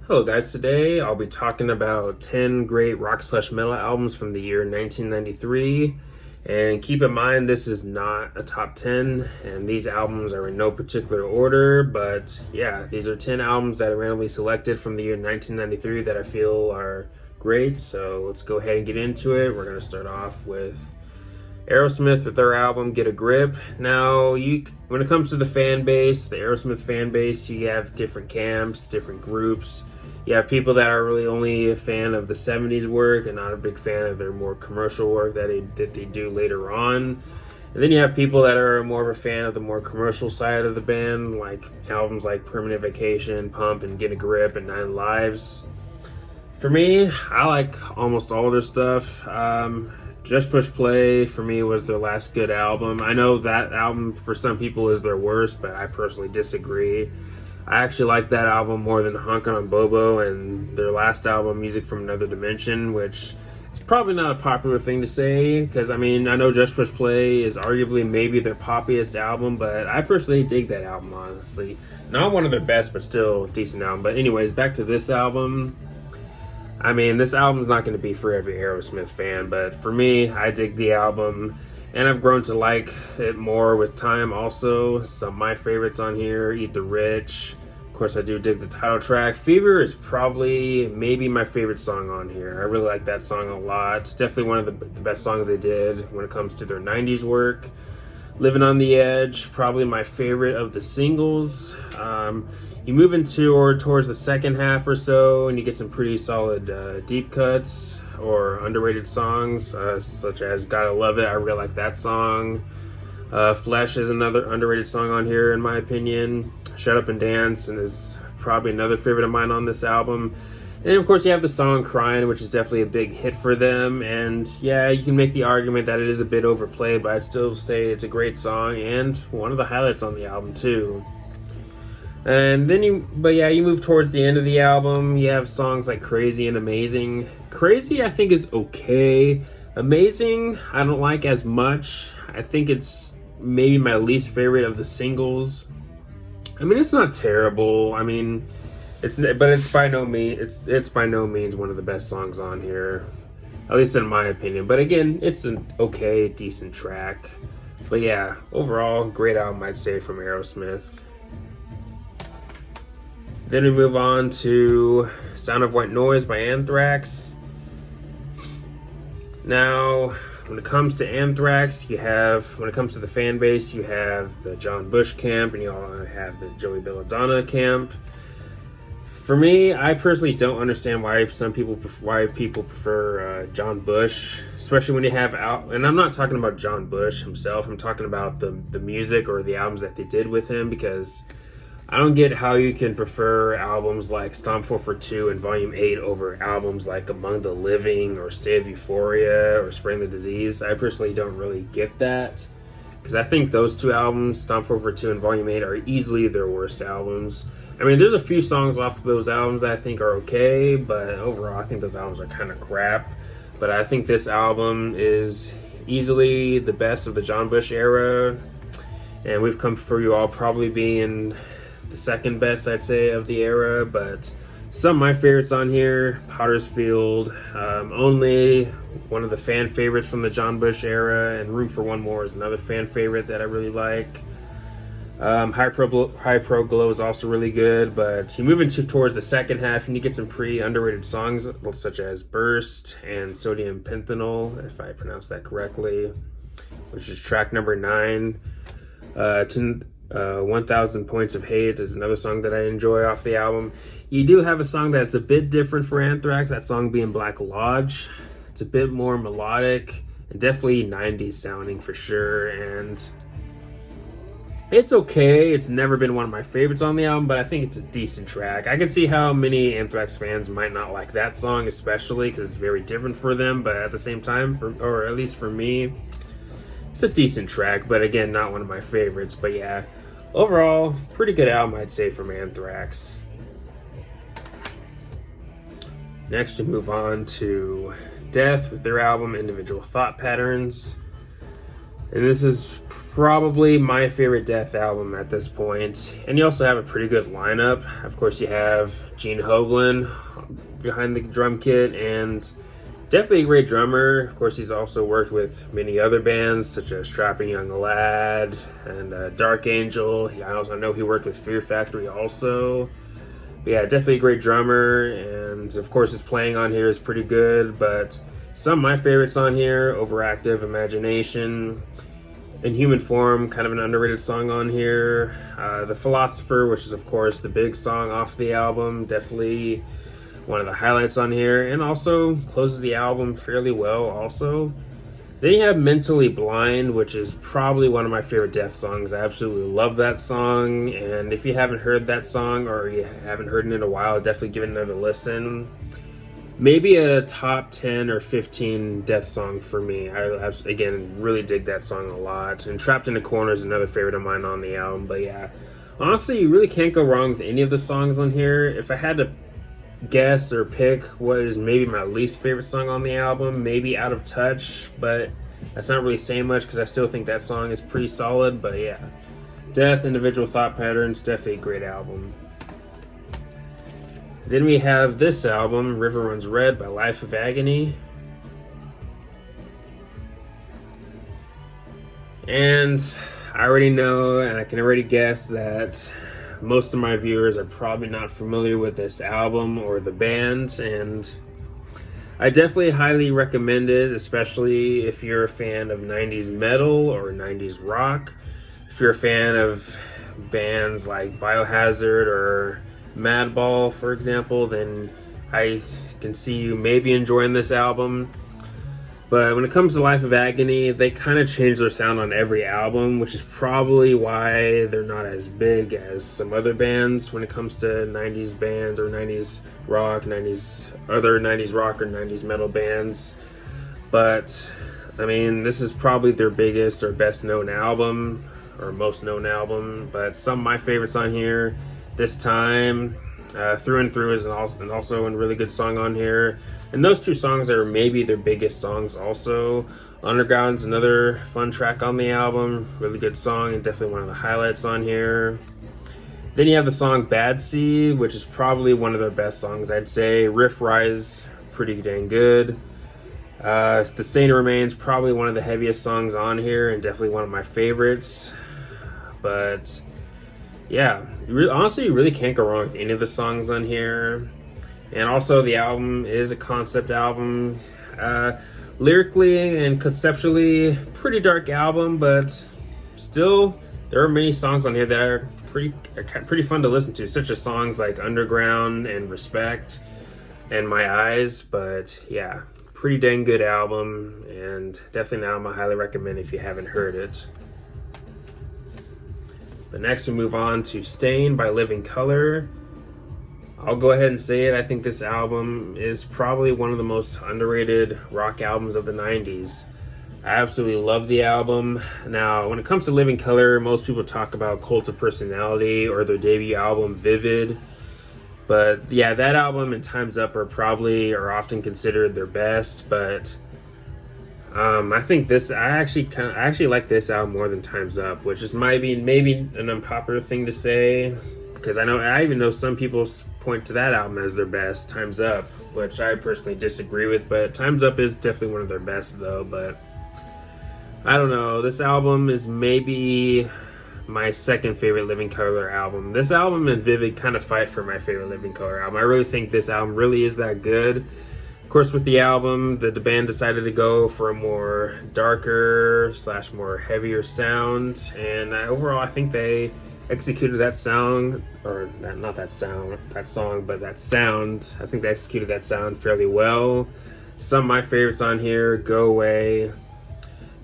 Hello guys, today I'll be talking about 10 great rock/metal albums from the year 1993. And keep in mind, this is not a top 10, and these albums are in no particular order, but yeah, these are 10 albums that I randomly selected from the year 1993 that I feel are great. So let's go ahead and get into it. We're going to start off with Aerosmith with their album Get a Grip. Now, when it comes to the fan base, the Aerosmith fan base, you have different camps, different groups. You have people that are really only a fan of the 70s work and not a big fan of their more commercial work that they do later on. And then you have people that are more of a fan of the more commercial side of the band, like albums like Permanent Vacation, Pump, and Get a Grip, and Nine Lives. For me, I like almost all their stuff. Just Push Play for me was their last good album. I know that album for some people is their worst, but I personally disagree. I actually like that album more than Honkin' on Bobo and their last album, Music from Another Dimension, which is probably not a popular thing to say because, I mean, I know Just Push Play is arguably maybe their poppiest album, but I personally dig that album, honestly. Not one of their best, but still a decent album. But anyways, back to this album. I mean, this album's not going to be for every Aerosmith fan, but for me, I dig the album, and I've grown to like it more with time also. Some of my favorites on here, Eat the Rich. Of course, I do dig the title track. Fever is probably maybe my favorite song on here. I really like that song a lot. Definitely one of the best songs they did when it comes to their 90s work. Living on the Edge, probably my favorite of the singles. You move into or towards the second half or so, and you get some pretty solid deep cuts or underrated songs, such as Gotta Love It. I really like that song. Flesh is another underrated song on here, in my opinion. Shut Up and Dance and is probably another favorite of mine on this album. And of course, you have the song Crying, which is definitely a big hit for them. And yeah, you can make the argument that it is a bit overplayed, but I'd still say it's a great song and one of the highlights on the album, too. And then you move towards the end of the album. You have songs like Crazy and Amazing. Crazy, I think, is okay. Amazing, I don't like as much. I think it's maybe my least favorite of the singles. I mean, it's not terrible. I mean, it's by no means one of the best songs on here, at least in my opinion. But again, it's an okay, decent track. But yeah, overall, great album, I'd say, from Aerosmith. Then we move on to Sound of White Noise by Anthrax. Now, when it comes to Anthrax, when it comes to the fan base, you have the John Bush camp and you all have the Joey Belladonna camp. For me, I personally don't understand why people prefer John Bush, especially when you have and I'm not talking about John Bush himself. I'm talking about the music or the albums that they did with him, because I don't get how you can prefer albums like Stomp 442 and Volume 8 over albums like Among the Living or State of Euphoria or Spreading the Disease. I personally don't really get that, because I think those two albums, Stomp 442 and Volume 8, are easily their worst albums. I mean, there's a few songs off of those albums that I think are okay, but overall I think those albums are kind of crap. But I think this album is easily the best of the John Bush era, and We've Come For You All probably being the second best, I'd say, of the era. But some of my favorites on here, Potter's Field, Only, one of the fan favorites from the John Bush era, and Room for One More is another fan favorite that I really like. High Pro Glow is also really good, but you move into towards the second half and you get some pretty underrated songs such as Burst and Sodium Pentanol, if I pronounced that correctly, which is track number 9. 1000 Points of Hate is another song that I enjoy off the album. You do have a song that's a bit different for Anthrax, that song being Black Lodge. It's a bit more melodic and definitely 90s sounding for sure, and it's okay. It's never been one of my favorites on the album, but I think it's a decent track. I can see how many Anthrax fans might not like that song, especially because it's very different for them, but at the same time, or at least for me, it's a decent track, but again, not one of my favorites. But yeah, overall, pretty good album, I'd say, from Anthrax. Next, we move on to Death with their album Individual Thought Patterns. And this is probably my favorite Death album at this point. And you also have a pretty good lineup. Of course, you have Gene Hoglan behind the drum kit, and definitely a great drummer. Of course, he's also worked with many other bands such as Strapping Young Lad and Dark Angel. I know he worked with Fear Factory also. But yeah, definitely a great drummer, and of course his playing on here is pretty good. But some of my favorites on here: Overactive, Imagination, In Human Form, kind of an underrated song on here. The Philosopher, which is of course the big song off the album, definitely one of the highlights on here, and also closes the album fairly well also. Then you have Mentally Blind, which is probably one of my favorite Death songs. I absolutely love that song, and if you haven't heard that song or you haven't heard it in a while, definitely give it another listen. Maybe a top 10 or 15 Death song for me. I again really dig that song a lot. And Trapped in a Corner is another favorite of mine on the album. But yeah, honestly, you really can't go wrong with any of the songs on here. If I had to guess or pick what is maybe my least favorite song on the album, maybe Out of Touch, but that's not really saying much because I still think that song is pretty solid. But yeah, Death, Individual Thought Patterns, definitely a great album. Then we have this album, River Runs Red by Life of Agony. And I already know, and I can already guess that most of my viewers are probably not familiar with this album or the band, and I definitely highly recommend it, especially if you're a fan of 90s metal or 90s rock. If you're a fan of bands like Biohazard or Madball, for example, then I can see you maybe enjoying this album. But when it comes to Life of Agony, they kind of change their sound on every album, which is probably why they're not as big as some other bands when it comes to 90s bands or 90s rock, 90s rock or 90s metal bands. But I mean, this is probably their biggest or best known album or most known album. But some of my favorites on here this time, Through and Through is also a really good song on here. And those two songs are maybe their biggest songs also. Underground's another fun track on the album. Really good song and definitely one of the highlights on here. Then you have the song Bad Seed, which is probably one of their best songs, I'd say. Riff Rise, pretty dang good. The Stain Remains, probably one of the heaviest songs on here and definitely one of my favorites. But yeah, honestly, you really can't go wrong with any of the songs on here. And also, the album is a concept album. Lyrically and conceptually, pretty dark album, but still, there are many songs on here that are pretty fun to listen to, such as songs like Underground and Respect and My Eyes. But yeah, pretty dang good album, and definitely an album I highly recommend if you haven't heard it. But next we move on to Stain by Living Colour. I'll go ahead and say it, I think this album is probably one of the most underrated rock albums of the 90s. I absolutely love the album. Now, when it comes to Living Colour, most people talk about Cult of Personality or their debut album, Vivid. But yeah, that album and Time's Up are often considered their best, but I think I actually like this album more than Time's Up, which is maybe an unpopular thing to say, because I even know some people point to that album as their best, Time's Up, which I personally disagree with. But Time's Up is definitely one of their best though. But I don't know, this album is maybe my second favorite Living Colour album. This album and Vivid kind of fight for my favorite Living Colour album. I really think this album really is that good. Of course, with the album, the band decided to go for a more darker / more heavier sound, and overall I think they executed that sound, or not that sound, that song, but that sound. I think they executed that sound fairly well. Some of my favorites on here, Go Away.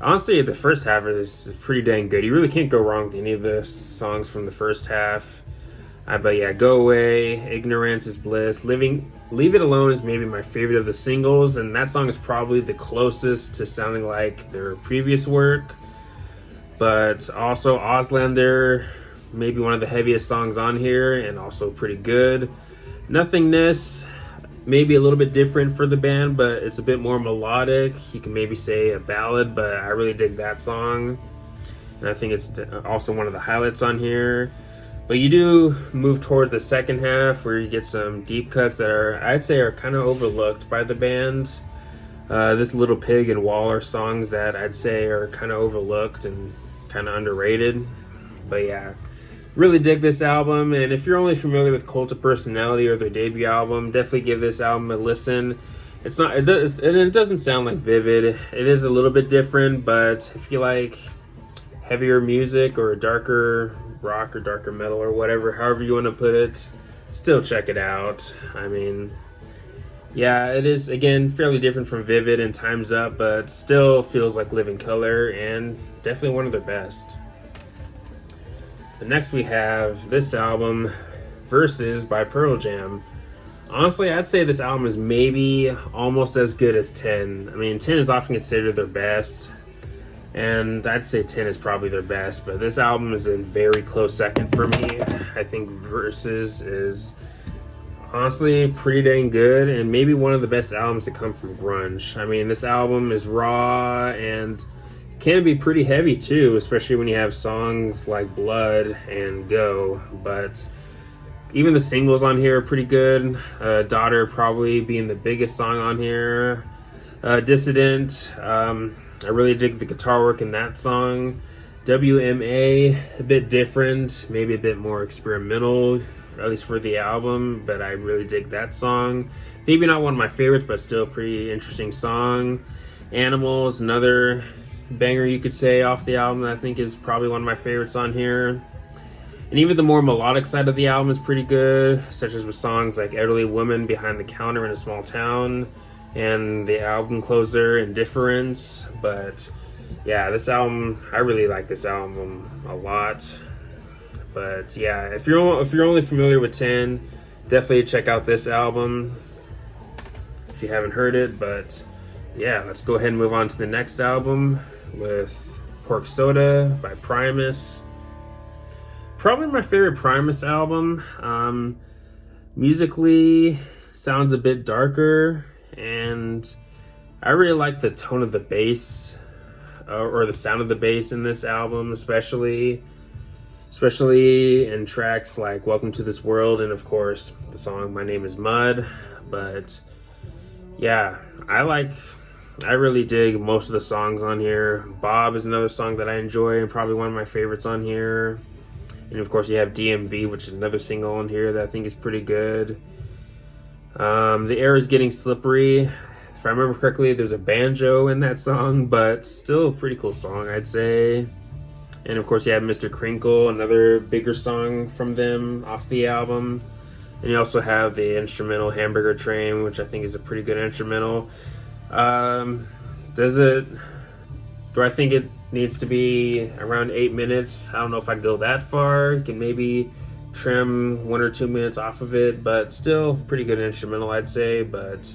Honestly, the first half is pretty dang good. You really can't go wrong with any of the songs from the first half. But yeah, Go Away, Ignorance is Bliss, Leave It Alone is maybe my favorite of the singles, and that song is probably the closest to sounding like their previous work. But also Auslander, maybe one of the heaviest songs on here, and also pretty good. Nothingness, maybe a little bit different for the band, but it's a bit more melodic. You can maybe say a ballad, but I really dig that song. and I think it's also one of the highlights on here. But you do move towards the second half where you get some deep cuts that I'd say are kind of overlooked by the band. This Little Pig and Wall are songs that I'd say are kind of overlooked and kind of underrated. But yeah, really dig this album, and if you're only familiar with Cult of Personality or their debut album, definitely give this album a listen. It doesn't sound like Vivid. It is a little bit different, but if you like heavier music or darker rock or darker metal or whatever, however you want to put it, still check it out. I mean, yeah, it is, again, fairly different from Vivid and Time's Up, but still feels like Living Color, and definitely one of their best. Next we have this album, Versus by Pearl Jam. Honestly, I'd say this album is maybe almost as good as 10. I mean, 10 is often considered their best, and I'd say 10 is probably their best, but this album is a very close second for me. I think Versus is honestly pretty dang good, and maybe one of the best albums to come from grunge. I mean, this album is raw and can be pretty heavy too, especially when you have songs like Blood and Go, but even the singles on here are pretty good. Daughter probably being the biggest song on here. Dissident, I really dig the guitar work in that song. WMA, a bit different, maybe a bit more experimental, at least for the album, but I really dig that song. Maybe not one of my favorites, but still a pretty interesting song. Animals, another banger you could say off the album that I think is probably one of my favorites on here. And even the more melodic side of the album is pretty good, such as with songs like Elderly Woman, Behind the Counter in a Small Town, and the album closer, Indifference. But yeah, this album, I really like this album a lot. But yeah, if you're only familiar with 10, definitely check out this album if you haven't heard it. But yeah, let's go ahead and move on to the next album with Pork Soda by Primus. Probably my favorite Primus album. Musically, sounds a bit darker, and I really like the tone of the bass, or the sound of the bass in this album, especially in tracks like Welcome to This World, and of course the song My Name is Mud. But yeah, I really dig most of the songs on here. Bob is another song that I enjoy and probably one of my favorites on here. And of course you have DMV, which is another single on here that I think is pretty good. The Air is Getting Slippery. If I remember correctly, there's a banjo in that song, but still a pretty cool song, I'd say. And of course you have Mr. Crinkle, another bigger song from them off the album. And you also have the instrumental Hamburger Train, which I think is a pretty good instrumental. Do I think it needs to be around 8 minutes? I don't know if I'd go that far. You can maybe trim 1 or 2 minutes off of it, but still pretty good instrumental, I'd say. But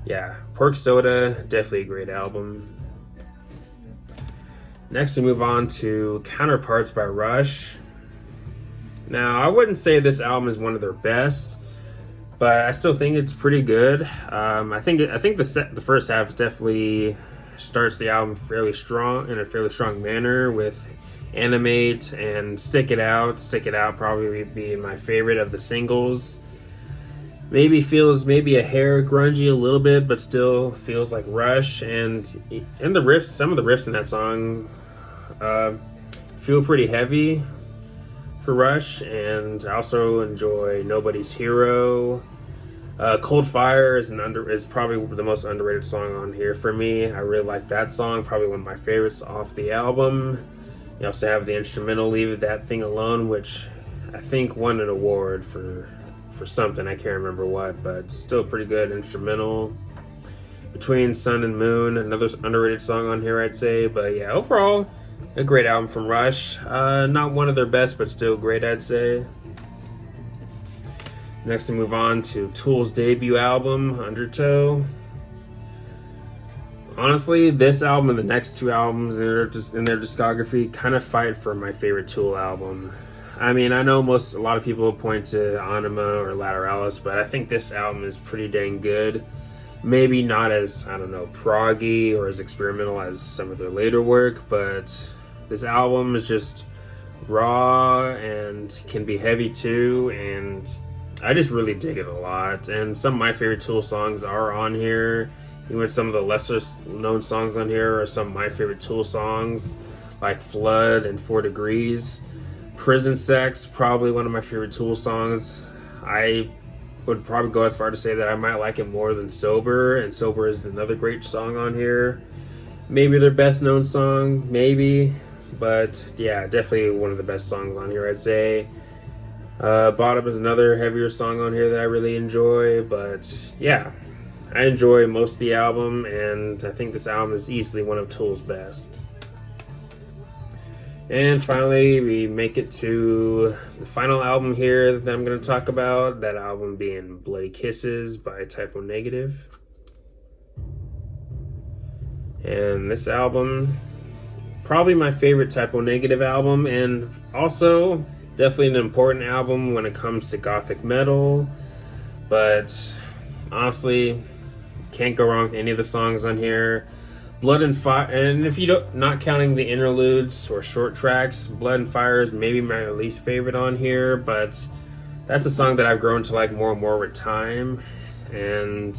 yeah, Pork Soda, definitely a great album. Next we move on to Counterparts by Rush. Now, I wouldn't say this album is one of their best, but I still think it's pretty good. I think the first half definitely starts the album fairly strong, in a fairly strong manner, with Animate and Stick It Out. Stick It Out probably be my favorite of the singles. Feels a hair grungy a little bit, but still feels like Rush. And in the riffs, some of the riffs in that song feel pretty heavy for Rush. And I also enjoy Nobody's Hero. Cold Fire is probably the most underrated song on here for me. I really like that song, probably one of my favorites off the album. You also have the instrumental Leave That Thing Alone, which I think won an award for something, I can't remember what, but still pretty good instrumental. Between Sun and Moon, another underrated song on here, I'd say. But yeah, overall, a great album from Rush. Not one of their best, but still great, I'd say. Next we move on to Tool's debut album, Undertow. Honestly, this album and the next two albums in their discography kind of fight for my favorite Tool album. I mean, I know a lot of people point to Anima or Lateralis, but I think this album is pretty dang good. Maybe not as, proggy or as experimental as some of their later work, but This album is just raw and can be heavy too, and I just really dig it a lot. And some of my favorite Tool songs are on here. Even some of the lesser known songs on here are some of my favorite Tool songs, like Flood and 4 Degrees. Prison Sex, probably one of my favorite Tool songs. I would probably go as far to say that I might like it more than Sober, and Sober is another great song on here. Maybe their best known song, maybe, but yeah, definitely one of the best songs on here, I'd say. Bottom is another heavier song on here that I really enjoy, but yeah, I enjoy most of the album, and I think this album is easily one of Tool's best. And finally, we make it to the final album here that I'm going to talk about, that album being Bloody Kisses by Typonegative. And this album, probably my favorite Typonegative album, and also definitely an important album when it comes to gothic metal. But honestly, can't go wrong with any of the songs on here. Blood and Fire, and if you don't, not counting the interludes or short tracks, Blood and Fire is maybe my least favorite on here, but that's a song that I've grown to like more and more with time. And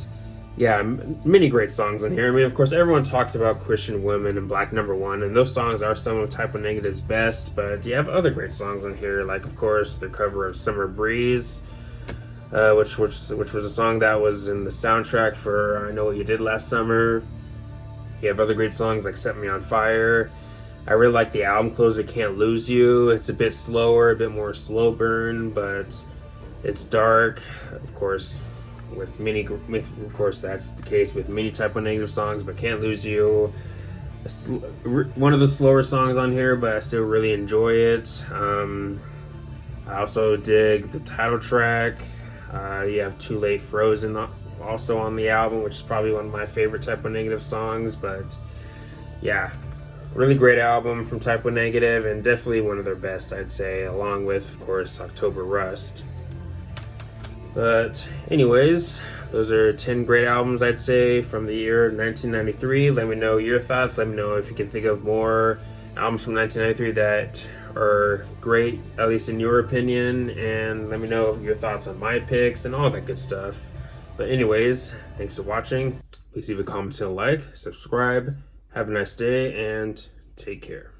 yeah, many great songs on here. I mean, of course, everyone talks about Christian Women and Black Number One, and those songs are some of Typonegative's best, but you have other great songs on here, like, of course, the cover of Summer Breeze, which was a song that was in the soundtrack for I Know What You Did Last Summer. You have other great songs like Set Me On Fire. I really like the album closer, Can't Lose You. It's a bit slower, a bit more slow burn, but it's dark. Of course, of course that's the case with many Typonegative songs, but Can't Lose You, one of the slower songs on here, but I still really enjoy it. I also dig the title track. You have Too Late Frozen also on the album, which is probably one of my favorite Typonegative songs. But yeah, really great album from Typonegative, and definitely one of their best, I'd say, along with, of course, October Rust. But anyways, those are 10 great albums, I'd say, from the year 1993. Let me know your thoughts. Let me know if you can think of more albums from 1993 that are great, at least in your opinion, and let me know your thoughts on my picks and all that good stuff. But anyways, thanks for watching. Please leave a comment and a like, subscribe. Have a nice day, and take care.